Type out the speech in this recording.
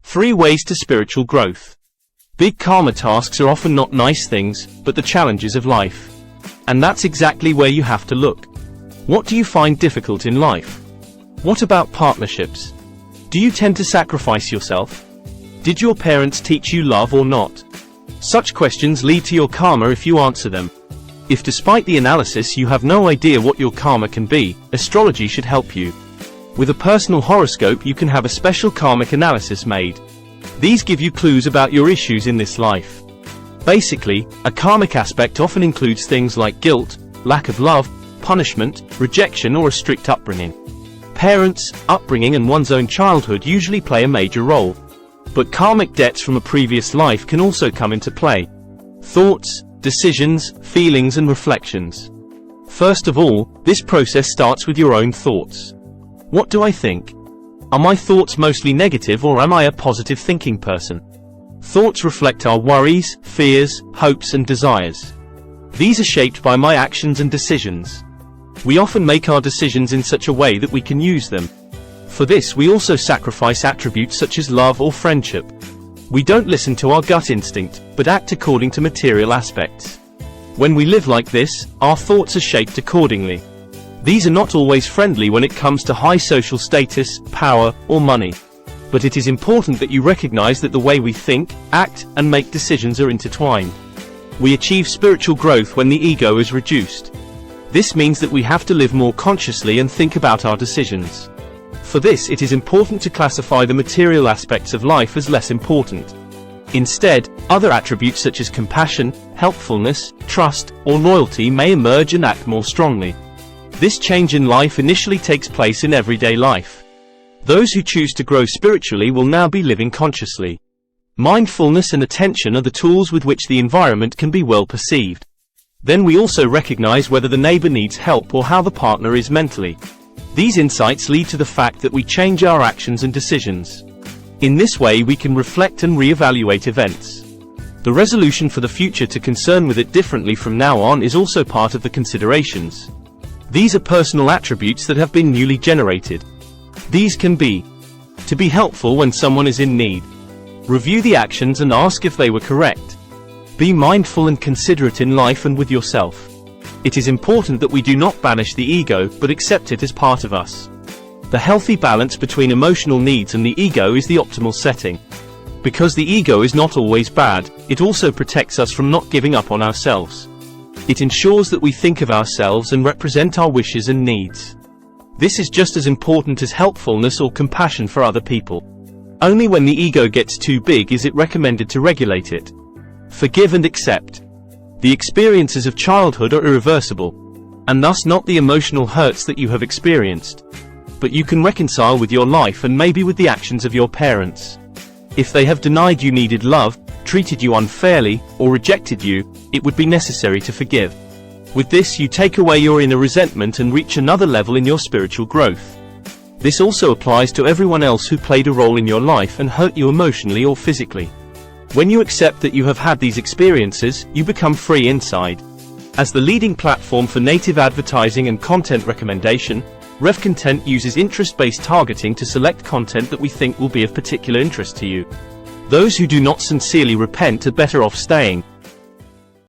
3 ways to spiritual growth. Big karma tasks are often not nice things, but the challenges of life. And that's exactly where you have to look. What do you find difficult in life? What about partnerships? Do you tend to sacrifice yourself? Did your parents teach you love or not? Such questions lead to your karma if you answer them. If despite the analysis you have no idea what your karma can be, astrology should help you. With a personal horoscope you can have a special karmic analysis made. These give you clues about your issues in this life. Basically, a karmic aspect often includes things like guilt, lack of love, punishment, rejection, or a strict upbringing. Parents, upbringing, and one's own childhood usually play a major role. But karmic debts from a previous life can also come into play. Thoughts, decisions, feelings, and reflections. First of all, this process starts with your own thoughts. What do I think? Are my thoughts mostly negative, or am I a positive thinking person? Thoughts reflect our worries, fears, hopes, and desires. These are shaped by my actions and decisions. We often make our decisions in such a way that we can use them. For this we also sacrifice attributes such as love or friendship. We don't listen to our gut instinct, but act according to material aspects. When we live like this, our thoughts are shaped accordingly. These are not always friendly when it comes to high social status, power, or money. But it is important that you recognize that the way we think, act, and make decisions are intertwined. We achieve spiritual growth when the ego is reduced. This means that we have to live more consciously and think about our decisions. For this, it is important to classify the material aspects of life as less important. Instead, other attributes such as compassion, helpfulness, trust, or loyalty may emerge and act more strongly. This change in life initially takes place in everyday life. Those who choose to grow spiritually will now be living consciously. Mindfulness and attention are the tools with which the environment can be well perceived. Then we also recognize whether the neighbor needs help or how the partner is mentally. These insights lead to the fact that we change our actions and decisions. In this way we can reflect and re-evaluate events. The resolution for the future to concern with it differently from now on is also part of the considerations. These are personal attributes that have been newly generated. These can be: to be helpful when someone is in need. Review the actions and ask if they were correct. Be mindful and considerate in life and with yourself. It is important that we do not banish the ego, but accept it as part of us. The healthy balance between emotional needs and the ego is the optimal setting. Because the ego is not always bad, it also protects us from not giving up on ourselves. It ensures that we think of ourselves and represent our wishes and needs. This is just as important as helpfulness or compassion for other people. Only when the ego gets too big is it recommended to regulate it. Forgive and accept. The experiences of childhood are irreversible, and thus not the emotional hurts that you have experienced. But you can reconcile with your life and maybe with the actions of your parents. If they have denied you needed love, treated you unfairly, or rejected you, it would be necessary to forgive. With this you take away your inner resentment and reach another level in your spiritual growth. This also applies to everyone else who played a role in your life and hurt you emotionally or physically. When you accept that you have had these experiences, you become free inside. As the leading platform for native advertising and content recommendation, RevContent uses interest-based targeting to select content that we think will be of particular interest to you. Those who do not sincerely repent are better off staying,